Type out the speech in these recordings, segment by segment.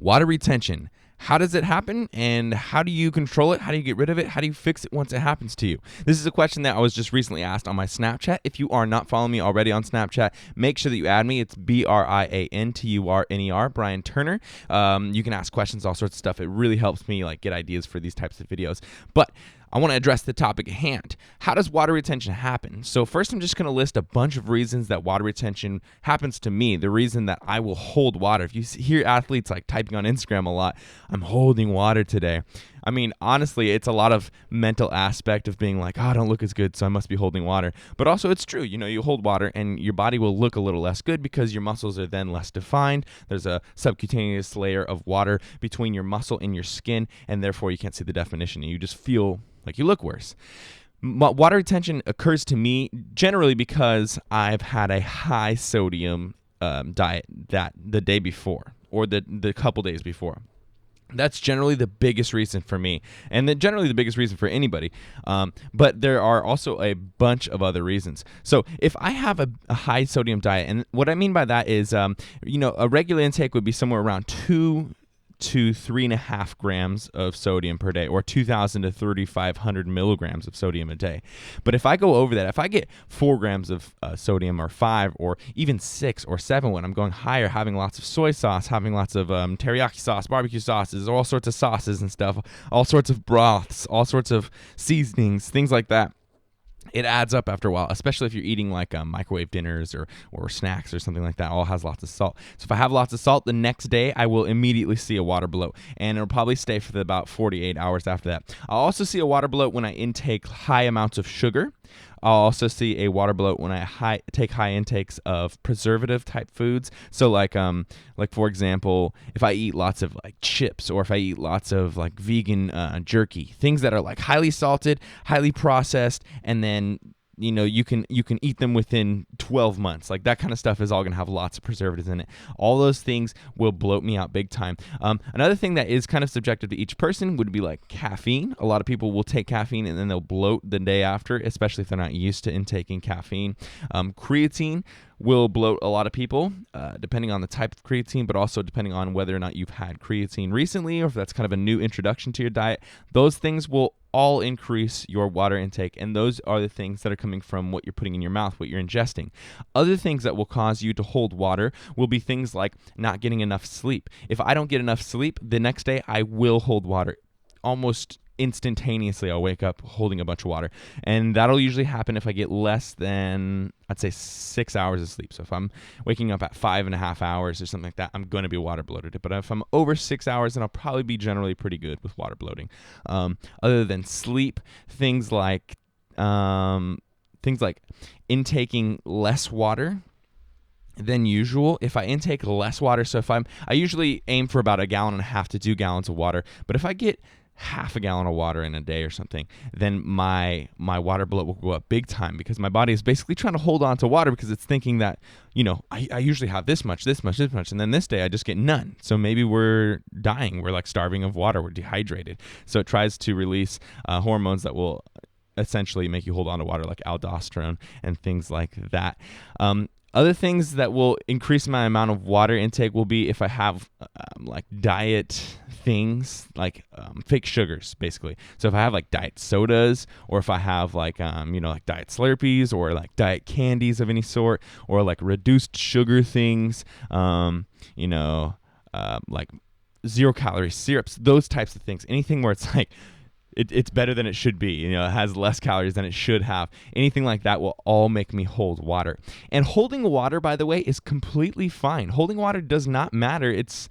Water retention. How does it happen, and how do you control it? How do you get rid of it? How do you fix it once it happens to you? This is a question that I was just recently asked on my Snapchat. If you are not following me already on Snapchat, make sure that you add me. It's BRIANTURNER, Brian Turner. You can ask questions, all sorts of stuff. It really helps me get ideas for these types of videos. But I want to address the topic at hand. How does water retention happen? So first, I'm just going to list a bunch of reasons that water retention happens to me, the reason that I will hold water. If you hear athletes typing on Instagram a lot, I'm holding water today. I mean, honestly, it's a lot of mental aspect of being like, oh, I don't look as good, so I must be holding water. But also it's true, you hold water and your body will look a little less good because your muscles are then less defined. There's a subcutaneous layer of water between your muscle and your skin, and therefore you can't see the definition and you just feel like you look worse. Water retention occurs to me generally because I've had a high sodium diet that the day before or the couple days before. That's generally the biggest reason for me, and generally the biggest reason for anybody. But there are also a bunch of other reasons. So if I have a high sodium diet, and what I mean by that is, a regular intake would be somewhere around 2 to 3.5 grams of sodium per day, or 2,000 to 3,500 milligrams of sodium a day. But if I go over that, if I get 4 grams of sodium, or 5, or even 6 or 7 when I'm going higher, having lots of soy sauce, having lots of teriyaki sauce, barbecue sauces, all sorts of sauces and stuff, all sorts of broths, all sorts of seasonings, things like that, it adds up after a while, especially if you're eating microwave dinners or snacks or something like that. All has lots of salt. So if I have lots of salt, the next day I will immediately see a water bloat, and it'll probably stay for about 48 hours after that. I'll also see a water bloat when I intake high amounts of sugar. I'll also see a water bloat when I take high intakes of preservative type foods. So like for example, if I eat lots of chips, or if I eat lots of vegan jerky, things that are highly salted, highly processed, and then you can eat them within 12 months. That kind of stuff is all going to have lots of preservatives in it. All those things will bloat me out big time. Another thing that is kind of subjective to each person would be caffeine. A lot of people will take caffeine and then they'll bloat the day after, especially if they're not used to intaking caffeine. Creatine will bloat a lot of people, depending on the type of creatine, but also depending on whether or not you've had creatine recently, or if that's kind of a new introduction to your diet. Those things will all increase your water intake, and those are the things that are coming from what you're putting in your mouth, what you're ingesting. Other things that will cause you to hold water will be things like not getting enough sleep. If I don't get enough sleep, the next day I will hold water. Almost instantaneously, I'll wake up holding a bunch of water, and that'll usually happen if I get less than, I'd say, 6 hours of sleep. So if I'm waking up at 5.5 hours or something like that, I'm going to be water bloated. But if I'm over 6 hours, then I'll probably be generally pretty good with water bloating. Other than sleep, things like intaking less water than usual. If I intake less water, so if I usually aim for about 1.5 gallons to 2 gallons of water, but if I get half a gallon of water in a day or something, then my water bloat will go up big time, because my body is basically trying to hold on to water, because it's thinking that, I usually have this much, and then this day I just get none. So maybe we're dying. We're starving of water. We're dehydrated. So it tries to release hormones that will essentially make you hold on to water, like aldosterone and things like that. Other things that will increase my amount of water intake will be if I have diet things, fake sugars, basically. So if I have diet sodas, or if I have diet Slurpees, or diet candies of any sort, or reduced sugar things, 0-calorie syrups, those types of things. Anything where it's it's better than it should be. It has less calories than it should have. Anything like that will all make me hold water. And holding water, by the way, is completely fine. Holding water does not matter. It's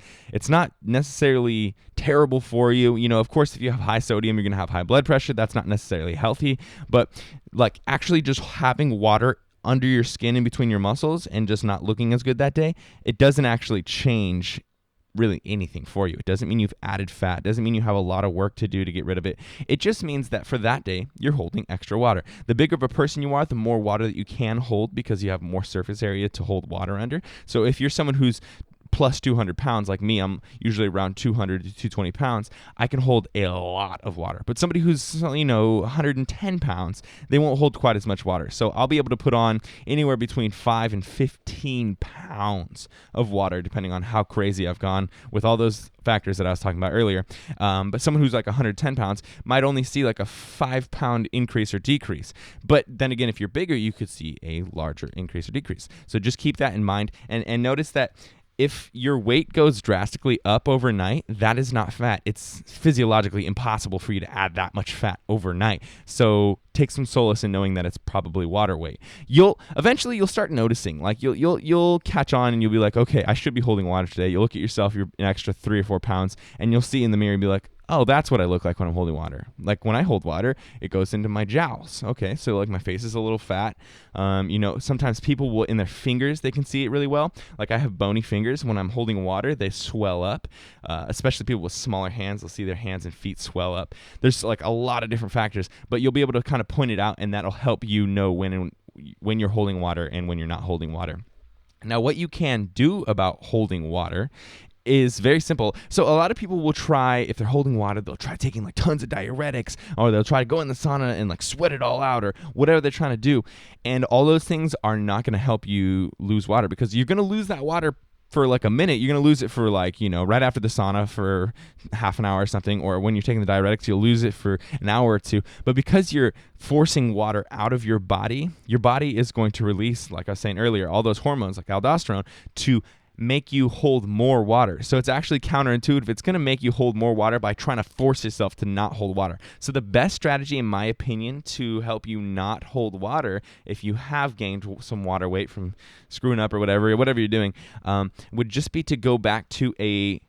not necessarily terrible for you. Of course, if you have high sodium, you're going to have high blood pressure. That's not necessarily healthy. But actually just having water under your skin in between your muscles and just not looking as good that day, it doesn't actually change really anything for you. It doesn't mean you've added fat. It doesn't mean you have a lot of work to do to get rid of it. It just means that for that day, you're holding extra water. The bigger of a person you are, the more water that you can hold, because you have more surface area to hold water under. So if you're someone who's plus 200 pounds like me, I'm usually around 200 to 220 pounds, I can hold a lot of water. But somebody who's 110 pounds, they won't hold quite as much water. So I'll be able to put on anywhere between 5 and 15 pounds of water, depending on how crazy I've gone with all those factors that I was talking about earlier. But someone who's like 110 pounds might only see like a 5-pound increase or decrease. But then again, if you're bigger, you could see a larger increase or decrease. So just keep that in mind, and notice that if your weight goes drastically up overnight, that is not fat. It's physiologically impossible for you to add that much fat overnight. So take some solace in knowing that it's probably water weight. Eventually you'll start noticing, like you'll catch on and you'll be like, okay, I should be holding water today. You'll look at yourself, you're an extra 3 or 4 pounds, and you'll see in the mirror and be like, oh, that's what I look like when I'm holding water. Like when I hold water, it goes into my jowls. Okay, so like my face is a little fat. Sometimes people will, in their fingers, they can see it really well. Like I have bony fingers. When I'm holding water, they swell up. Especially people with smaller hands, they'll see their hands and feet swell up. There's like a lot of different factors, but you'll be able to kind of point it out, and that'll help you know when you're holding water and when you're not holding water. Now, what you can do about holding water is very simple. So a lot of people will try, if they're holding water, they'll try taking like tons of diuretics, or they'll try to go in the sauna and like sweat it all out, or whatever they're trying to do. And all those things are not going to help you lose water, because you're going to lose that water for like a minute. You're going to lose it for like, right after the sauna for half an hour or something, or when you're taking the diuretics, you'll lose it for an hour or two. But because you're forcing water out of your body is going to release, like I was saying earlier, all those hormones like aldosterone to make you hold more water. So it's actually counterintuitive. It's going to make you hold more water by trying to force yourself to not hold water. So the best strategy, in my opinion, to help you not hold water, if you have gained some water weight from screwing up or whatever you're doing, would just be to go back to a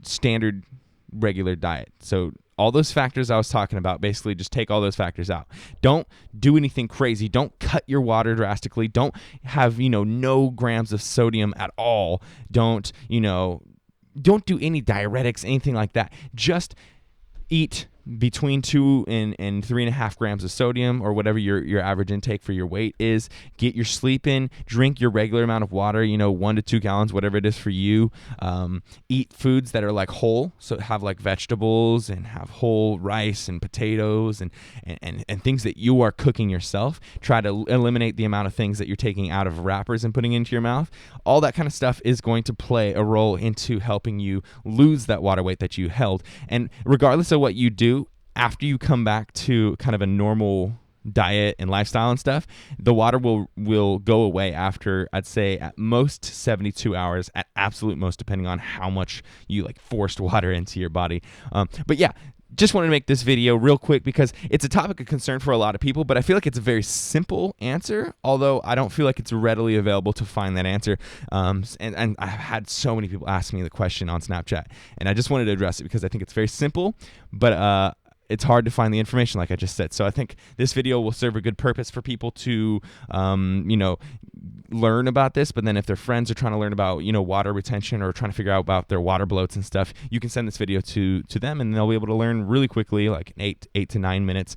standard regular diet. So all those factors I was talking about, basically just take all those factors out. Don't do anything crazy. Don't cut your water drastically. Don't have, no grams of sodium at all. Don't do any diuretics, anything like that. Just eat between 2 and 3.5 grams of sodium, or whatever your average intake for your weight is. Get your sleep in. Drink your regular amount of water, 1 to 2 gallons, whatever it is for you. Eat foods that are like whole, so have like vegetables and have whole rice and potatoes and things that you are cooking yourself. Try to eliminate the amount of things that you're taking out of wrappers and putting into your mouth. All that kind of stuff is going to play a role into helping you lose that water weight that you held. And regardless of what you do, after you come back to kind of a normal diet and lifestyle and stuff, the water will go away after, I'd say, at most 72 hours, at absolute most, depending on how much you like forced water into your body. But yeah, just wanted to make this video real quick because it's a topic of concern for a lot of people, but I feel like it's a very simple answer, although I don't feel like it's readily available to find that answer. And I've had so many people ask me the question on Snapchat, and I just wanted to address it because I think it's very simple, but it's hard to find the information, like I just said. So I think this video will serve a good purpose for people to, learn about this. But then if their friends are trying to learn about, water retention, or trying to figure out about their water bloats and stuff, you can send this video to them, and they'll be able to learn really quickly, like in 8 to 9 minutes,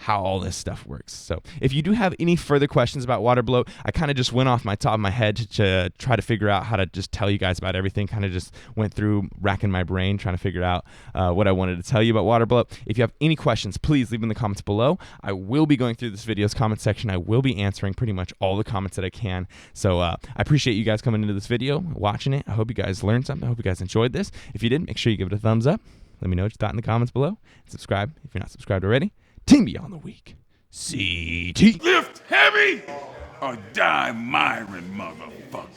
how all this stuff works. So if you do have any further questions about water bloat, I kind of just went off my top of my head to try to figure out how to just tell you guys about everything. Kind of just went through racking my brain trying to figure out what I wanted to tell you about water bloat. If you have any questions, please leave them in the comments below. I will be going through this video's comment section. I will be answering pretty much all the comments that I can. So I appreciate you guys coming into this video, watching it. I hope you guys learned something. I hope you guys enjoyed this. If you did, make sure you give it a thumbs up. Let me know what you thought in the comments below. Subscribe if you're not subscribed already. Team Beyond the Week. CT. Lift heavy or die, MIRIN, motherfucker.